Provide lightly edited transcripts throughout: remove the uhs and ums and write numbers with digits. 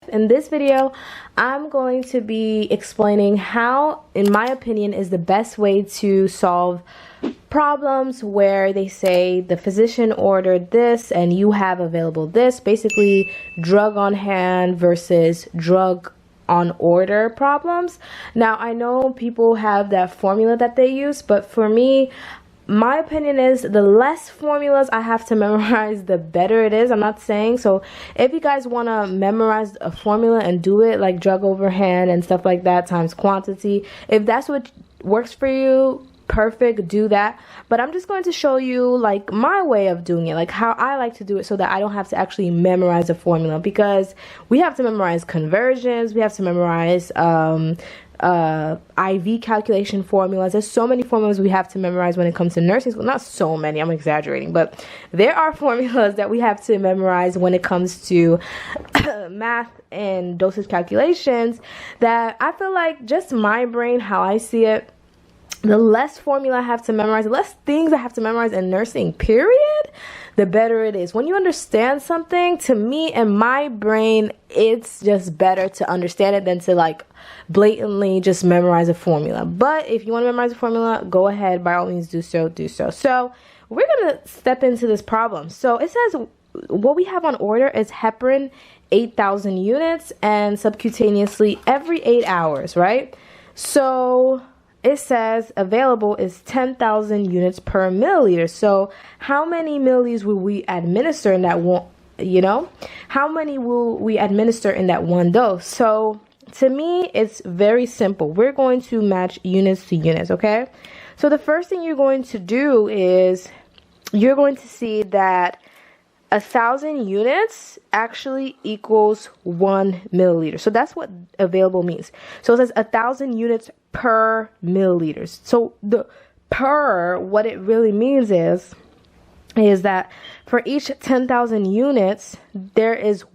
In this video, I'm going to be explaining how, in my opinion, is the best way to solve problems where they say the physician ordered this and you have available this. Basically, drug on hand versus drug on order problems. Now, I know people have that formula that they use, but for me, my opinion is the less formulas I have to memorize, the better it is. I'm not saying, so if you guys want to memorize a formula and do it like drug overhand and stuff like that times quantity, if that's what works for you, perfect, do that. But I'm just going to show you like my way of doing it, like how I like to do it, so that I don't have to actually memorize a formula, because we have to memorize conversions, we have to memorize IV calculation formulas. There's so many formulas we have to memorize when it comes to nursing school. Not so many, I'm exaggerating, but there are formulas that we have to memorize when it comes to math and dosage calculations that I feel like, just my brain, how I see it, the less formula I have to memorize, the less things I have to memorize in nursing, period, the better it is. When you understand something, to me and my brain, it's just better to understand it than to like blatantly just memorize a formula. But if you want to memorize a formula, go ahead, by all means do so. So we're going to step into this problem. So it says what we have on order is heparin 8,000 units and subcutaneously every 8 hours, right? So it says available is 10,000 units per milliliter. So how many milliliters will we administer in that one, how many will we administer in that one dose? So to me, it's very simple. We're going to match units to units, okay? So the first thing you're going to do is you're going to see that 1,000 units actually equals 1 milliliter. So that's what available means. So it says 1,000 units per milliliters. So the per, what it really means is that for each 10,000 units, there is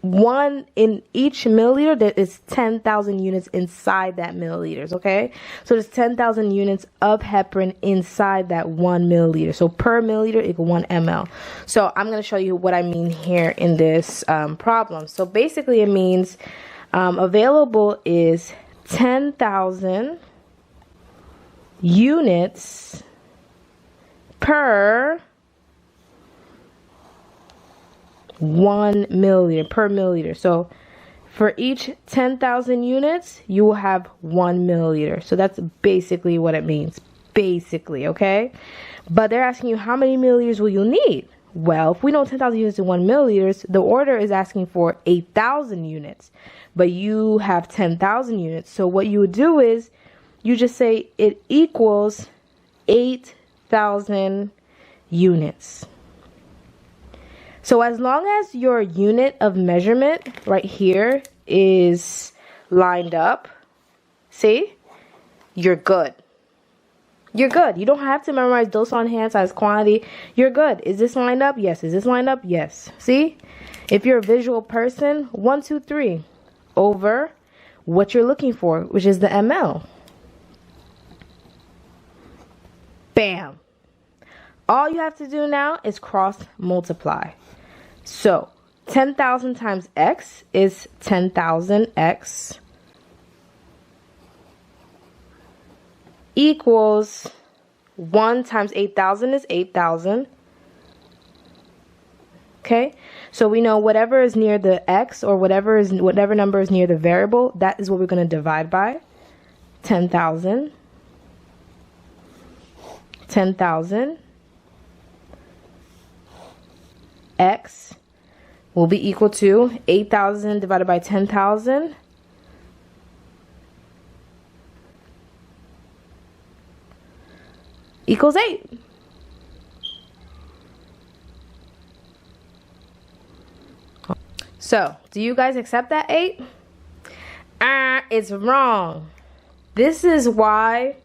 one in each milliliter. There is 10,000 units inside that milliliters, okay? So there's 10,000 units of heparin inside that 1 milliliter. So per milliliter equal 1 ml. So I'm going to show you what I mean here in this problem. So basically it means available is 10,000 units per 1 milliliter, per milliliter. So for each 10,000 units, you will have 1 milliliter. So that's basically what it means, basically, okay? But they're asking you, how many milliliters will you need? Well, if we know 10,000 units is 1 milliliters, the order is asking for 8,000 units, but you have 10,000 units. So what you would do is you just say it equals 8,000 units. So as long as your unit of measurement right here is lined up, see, you're good. You're good. You don't have to memorize dose on hand, size, quantity. You're good. Is this lined up? Yes. Is this lined up? Yes. See? If you're a visual person, 1, 2, 3 over what you're looking for, which is the ml. Bam. All you have to do now is cross multiply. So 10,000 times x is 10,000 x equals 1 times 8,000 is 8,000. Okay, so we know whatever is near the x, or whatever number is near the variable, that is what we're going to divide by. 10,000 x will be equal to 8,000 divided by 10,000 equals 8. So, do you guys accept that 8? It's wrong. This is why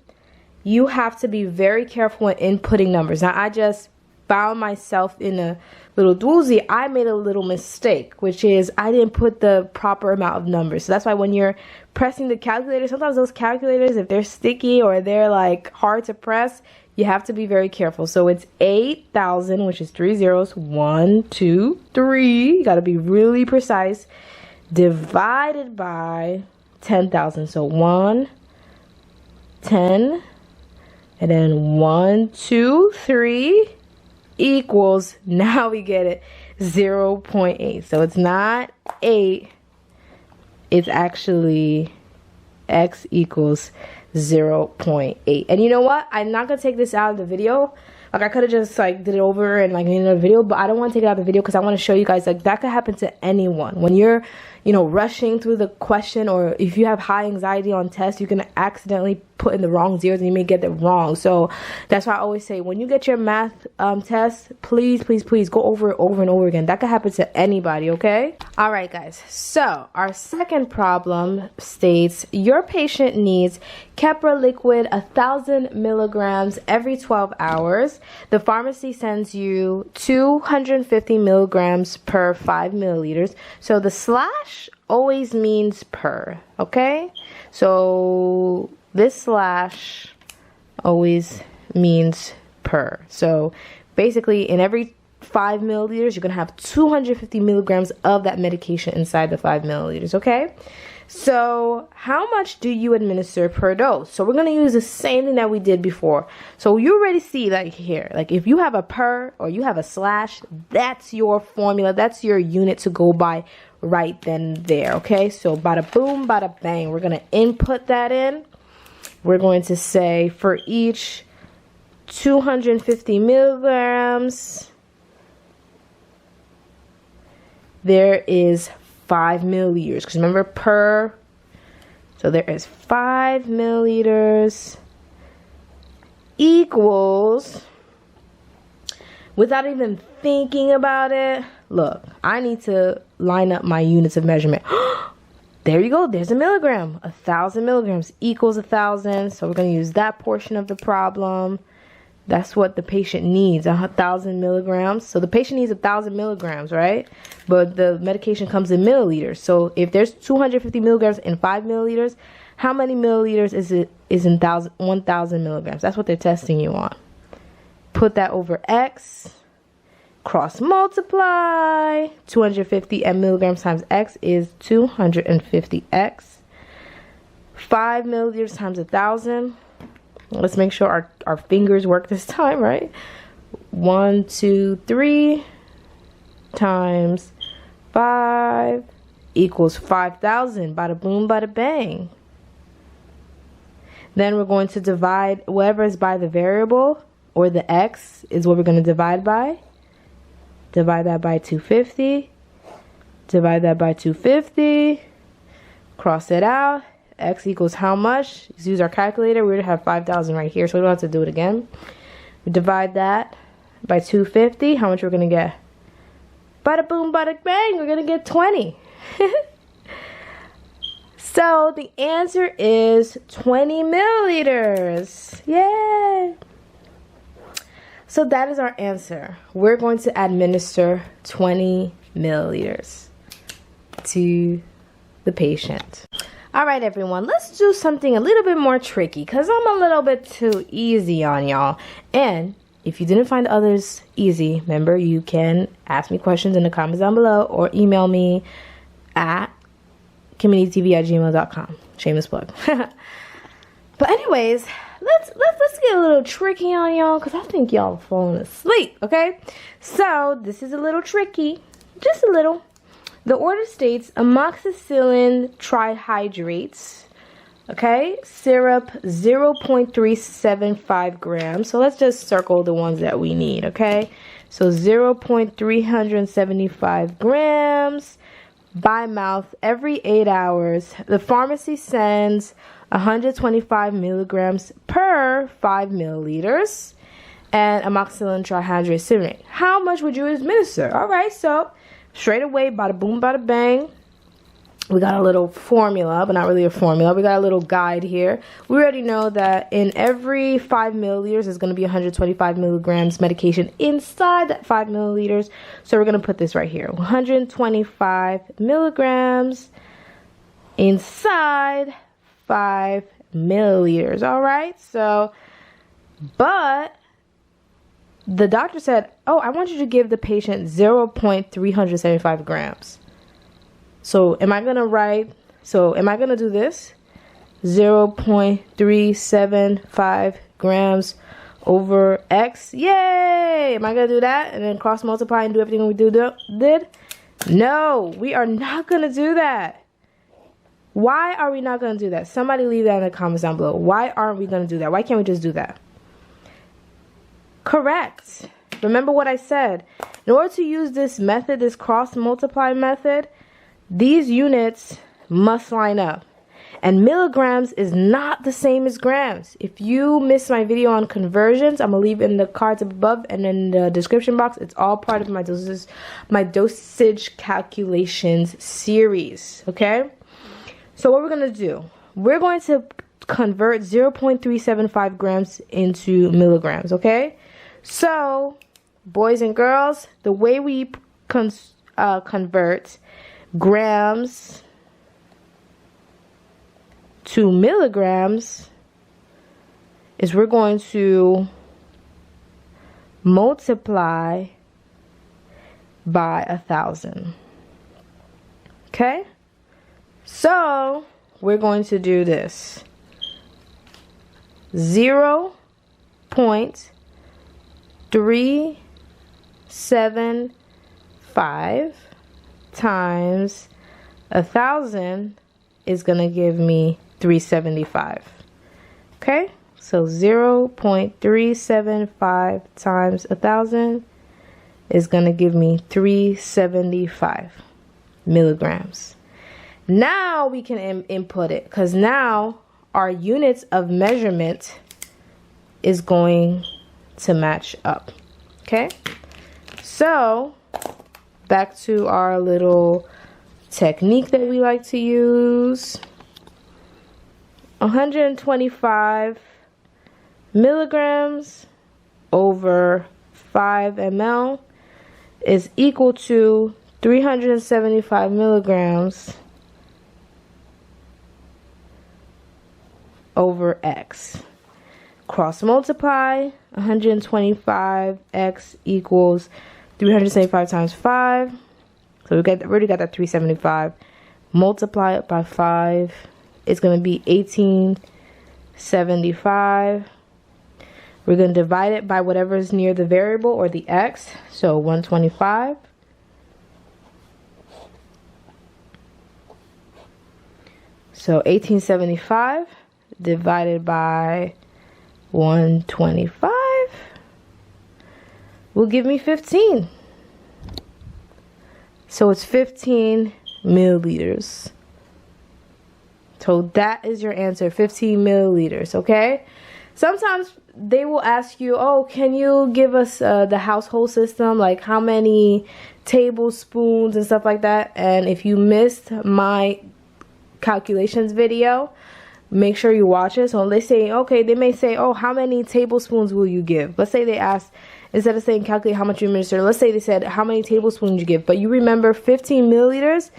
you have to be very careful when inputting numbers. Now, I just found myself in a little doozy. I made a little mistake, which is I didn't put the proper amount of numbers. So that's why when you're pressing the calculator, sometimes those calculators, if they're sticky or they're like hard to press, you have to be very careful. So it's 8,000, which is 3 zeros. 1, 2, 3. You got to be really precise. divided by 10,000. So 1, 10, and then 1, 2, 3 equals, now we get it, 0.8. So it's not 8, it's actually x equals 0.8. And you know what, I'm not gonna take this out of the video. Like, I could have just like did it over and like in another video, but I don't want to take it out of the video because I want to show you guys like that could happen to anyone. When you're, you know, rushing through the question, or if you have high anxiety on tests, you can accidentally put in the wrong zeros and you may get it wrong. So that's why I always say, when you get your math test, please go over it over and over again. That could happen to anybody, okay? All right, guys. So our second problem states your patient needs Keppra liquid 1,000 milligrams every 12 hours. The pharmacy sends you 250 milligrams per 5 milliliters. So the slash always means per, okay? So this slash always means per. So basically, in every 5 milliliters, you're going to have 250 milligrams of that medication inside the 5 milliliters, okay? So how much do you administer per dose? So we're going to use the same thing that we did before. So you already see like here, like if you have a per or you have a slash, that's your formula. That's your unit to go by right then and there, okay? So bada boom, bada bang. We're going to input that in. We're going to say for each 250 milligrams, there is 5 milliliters. Because remember, per, so there is 5 milliliters equals, without even thinking about it, look, I need to line up my units of measurement. There you go. There's a milligram. 1,000 milligrams equals 1,000. So we're going to use that portion of the problem. That's what the patient needs, 1,000 milligrams. So the patient needs 1,000 milligrams, right? But the medication comes in milliliters. So if there's 250 milligrams in 5 milliliters, how many milliliters is in 1,000 milligrams? That's what they're testing you on. Put that over x. Cross multiply. 250 milligrams times x is 250x. 5 milliliters times 1,000. Let's make sure our fingers work this time, right? 1, 2, 3 times 5 equals 5,000. Bada boom, bada bang. Then we're going to divide whatever is by the variable, or the x is what we're going to divide by. Divide that by 250. Divide that by 250. Cross it out. X equals how much? Let's use our calculator. We already have 5,000 right here, so we don't have to do it again. We divide that by 250. How much we're going to get? Bada boom, bada bang. We're going to get 20. So the answer is 20 milliliters. Yay! So that is our answer. We're going to administer 20 milliliters to the patient. All right, everyone, let's do something a little bit more tricky because I'm a little bit too easy on y'all. And if you didn't find others easy, remember, you can ask me questions in the comments down below or email me at KimmyDTV@gmail.com. Shameless plug. But anyways, let's get a little tricky on y'all because I think y'all are falling asleep, okay? So this is a little tricky, just a little. The order states amoxicillin trihydrates, okay, syrup 0.375 grams. So let's just circle the ones that we need, okay? So 0.375 grams by mouth every 8 hours. The pharmacy sends 125 milligrams per 5 milliliters and amoxicillin trihydrate syrup. How much would you administer? All right, so straight away, bada boom, bada bang. We got a little formula, but not really a formula. We got a little guide here. We already know that in every 5 milliliters is going to be 125 milligrams medication inside that 5 milliliters. So we're going to put this right here. 125 milligrams inside 5 milliliters. All right. So, but the doctor said, oh, I want you to give the patient 0.375 grams. So am I going to do this? 0.375 grams over X. Yay! Am I going to do that? And then cross multiply and do everything we did? No, we are not going to do that. Why are we not going to do that? Somebody leave that in the comments down below. Why aren't we going to do that? Why can't we just do that? Correct. Remember what I said. In order to use this method, this cross multiply method, these units must line up. And milligrams is not the same as grams. If you missed my video on conversions, I'm going to leave in the cards above and in the description box. It's all part of my dosage calculations series. Okay? So what we're going to do, we're going to convert 0.375 grams into milligrams. Okay? So, boys and girls, the way we convert grams to milligrams is we're going to multiply by 1,000. Okay? So, we're going to do this. 0.375 times 1,000 is going to give me 375. Okay? So 0.375 times 1,000 is going to give me 375 milligrams. Now we can input it, because now our units of measurement is going to match up. Okay? So back to our little technique that we like to use. 125 milligrams over 5 ml is equal to 375 milligrams over X. Cross multiply. 125x equals 375 times 5. So we already got that 375. Multiply it by 5. It's going to be 1875. We're going to divide it by whatever is near the variable or the X. So 125. So 1875 divided by 125 will give me 15. So it's 15 milliliters. So that is your answer, 15 milliliters, okay? Sometimes they will ask you, oh, can you give us the household system, like how many tablespoons and stuff like that? And if you missed my calculations video, make sure you watch it. So they say, okay, they may say, oh, how many tablespoons will you give? Let's say they asked, instead of saying calculate how much you administer, let's say they said how many tablespoons you give. But you remember 15 milliliters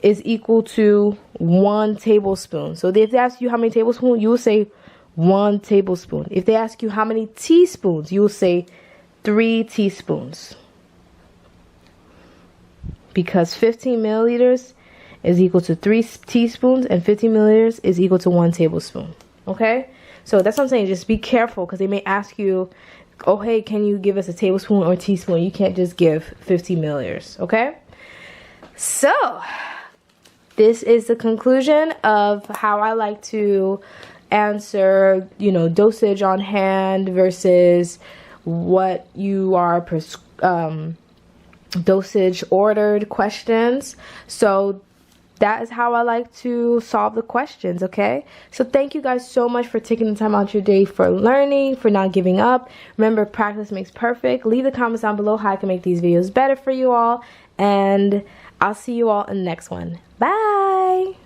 is equal to 1 tablespoon. So if they ask you how many tablespoons, you will say 1 tablespoon. If they ask you how many teaspoons, you will say 3 teaspoons. Because 15 milliliters is equal to 3 teaspoons and 15 milliliters is equal to 1 tablespoon. Okay? So that's what I'm saying. Just be careful, because they may ask you, oh, hey, can you give us a tablespoon or a teaspoon? You can't just give 15 milliliters. Okay? So this is the conclusion of how I like to answer, you know, dosage on hand versus what you are dosage ordered questions. So that is how I like to solve the questions, okay? So thank you guys so much for taking the time out your day for learning, for not giving up. Remember, practice makes perfect. Leave the comments down below how I can make these videos better for you all. And I'll see you all in the next one. Bye!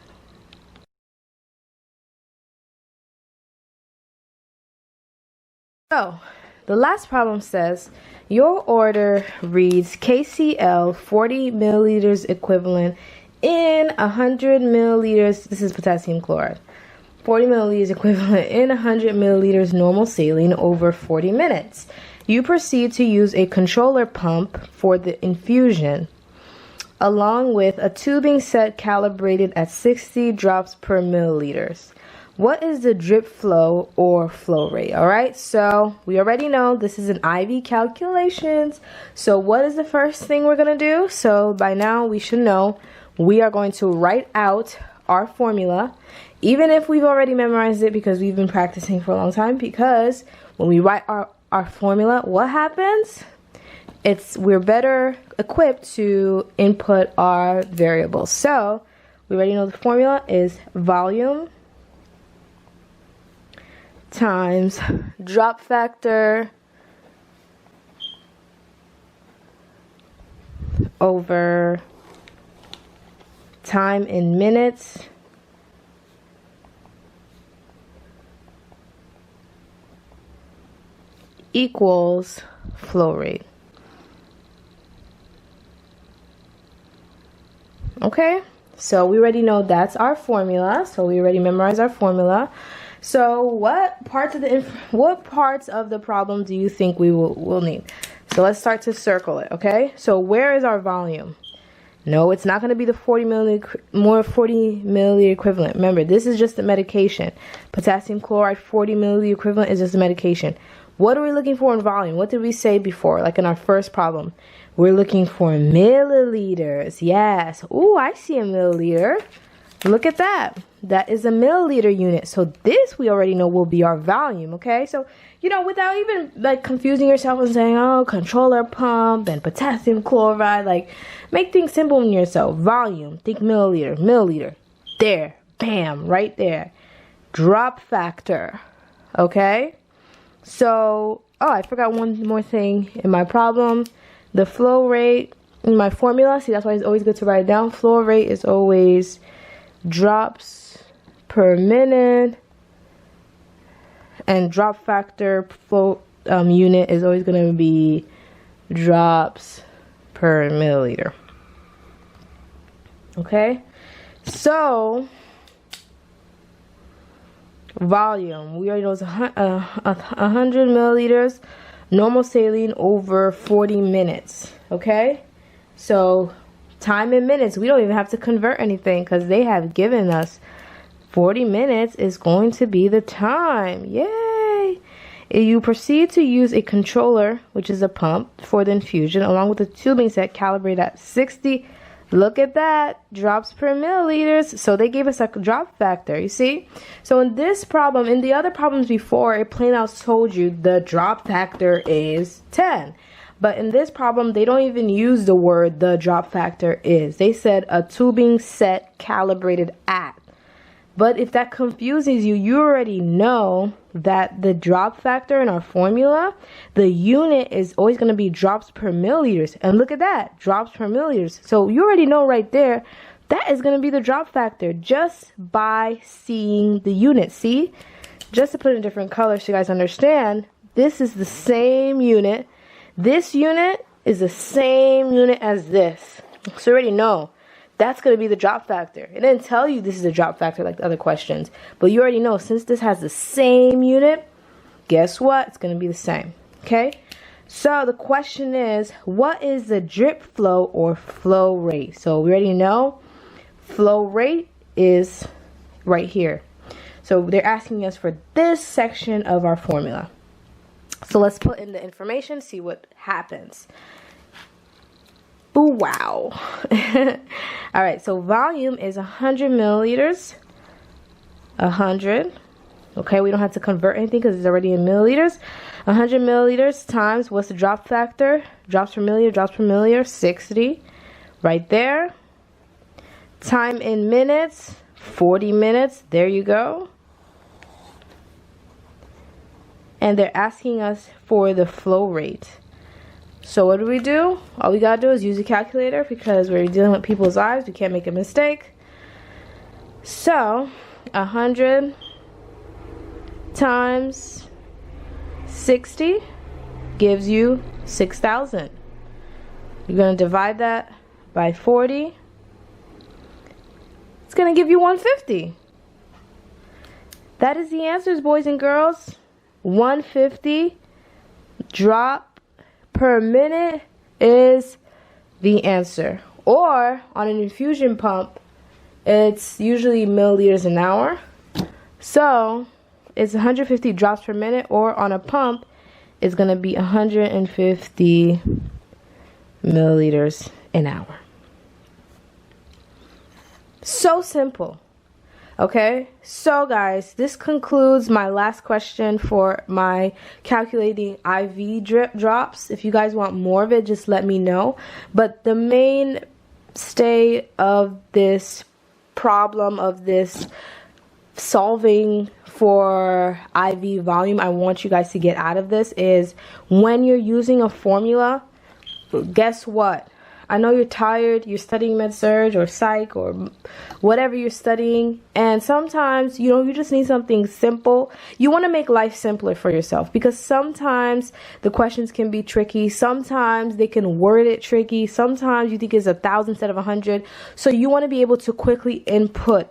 So, the last problem says, your order reads KCl 40 milliliters equivalent in 100 milliliters, this is potassium chloride, 40 milliliters equivalent in 100 milliliters normal saline over 40 minutes. You proceed to use a controller pump for the infusion. along with a tubing set calibrated at 60 drops per milliliters. What is the drip flow or flow rate? All right, so we already know this is an IV calculations. So what is the first thing we're going to do? So by now we should know we are going to write out our formula, even if we've already memorized it because we've been practicing for a long time. Because when we write our formula, what happens? We're better equipped to input our variables. So we already know the formula is volume times drop factor over time in minutes equals flow rate. Okay, so we already know that's our formula. So we already memorized our formula. So what parts of the problem do you think we will need? So let's start to circle it. Okay, so where is our volume? No, it's not going to be the 40 milliliter equivalent. Remember, this is just the medication. Potassium chloride 40 milliliter equivalent is just the medication. What are we looking for in volume? What did we say before, like in our first problem? We're looking for milliliters. Yes. Ooh, I see a milliliter. Look at that. That is a milliliter unit. So this we already know will be our volume, okay? So, you know, without even like confusing yourself and saying, oh, controller pump and potassium chloride, like make things simple in yourself. Volume, think milliliter. There, bam, right there. Drop factor, okay? So, oh, I forgot one more thing in my problem. The flow rate in my formula, see, that's why it's always good to write it down. Flow rate is always drops per minute, and drop factor flow unit is always going to be drops per milliliter. Okay, so volume, we already know it's 100 milliliters normal saline over 40 minutes. Okay, so time in minutes, we don't even have to convert anything because they have given us 40 minutes is going to be the time. Yay! You proceed to use a controller, which is a pump, for the infusion along with a tubing set calibrated at 60. Look at that, drops per milliliters. So they gave us a drop factor, you see? So in this problem, in the other problems before, it plain out told you the drop factor is 10. But in this problem, they don't even use the word the drop factor is. They said a tubing set calibrated at. But if that confuses you, you already know that the drop factor in our formula, the unit is always going to be drops per milliliters. And look at that, drops per milliliters. So you already know right there, that is going to be the drop factor just by seeing the unit. See, just to put it in different colors so you guys understand, this is the same unit. This unit is the same unit as this. So you already know that's going to be the drop factor. It didn't tell you this is a drop factor like the other questions. But you already know since this has the same unit, guess what? It's going to be the same. Okay? So the question is, what is the drip flow or flow rate? So we already know flow rate is right here. So they're asking us for this section of our formula. So let's put in the information, see what happens. Ooh, wow. All right, so volume is 100 milliliters. 100. Okay, we don't have to convert anything because it's already in milliliters. 100 milliliters times, what's the drop factor? Drops per milliliter, 60. Right there. Time in minutes, 40 minutes. There you go. And they're asking us for the flow rate. So what do? All we gotta do is use a calculator because we're dealing with people's lives. We can't make a mistake. So 100 times 60 gives you 6,000. You're gonna divide that by 40. It's gonna give you 150. That is the answers, boys and girls. 150 drop per minute is the answer, Or on an infusion pump, it's usually milliliters an hour. So it's 150 drops per minute, or on a pump, it's going to be 150 milliliters an hour. So simple. Okay, so guys, this concludes my last question for my calculating IV drip drops. If you guys want more of it, just let me know. But the mainstay of this problem, of this solving for IV volume, I want you guys to get out of this is when you're using a formula, guess what? I know you're tired, you're studying med-surg or psych or whatever you're studying, and sometimes, you know, you just need something simple. You want to make life simpler for yourself, because sometimes the questions can be tricky, sometimes they can word it tricky, sometimes you think it's 1,000 instead of 100, so you want to be able to quickly input.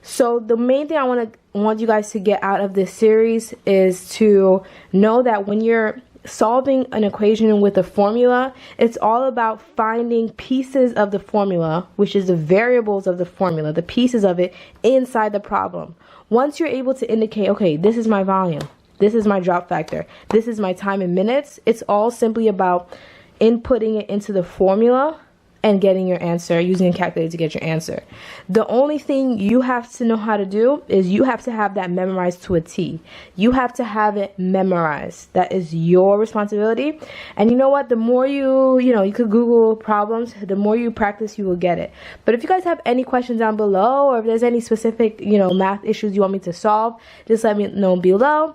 So the main thing I want you guys to get out of this series is to know that when you're solving an equation with a formula, it's all about finding pieces of the formula, which is the variables of the formula, the pieces of it inside the problem. Once you're able to indicate, okay, this is my volume, this is my drop factor, this is my time in minutes, it's all simply about inputting it into the formula and getting your answer, using a calculator to get your answer. The only thing you have to know how to do is you have to have that memorized to a T. You have to have it memorized. That is your responsibility. And you know what? The more you could Google problems, the more you practice, you will get it. But if you guys have any questions down below, or if there's any specific, math issues you want me to solve, just let me know below.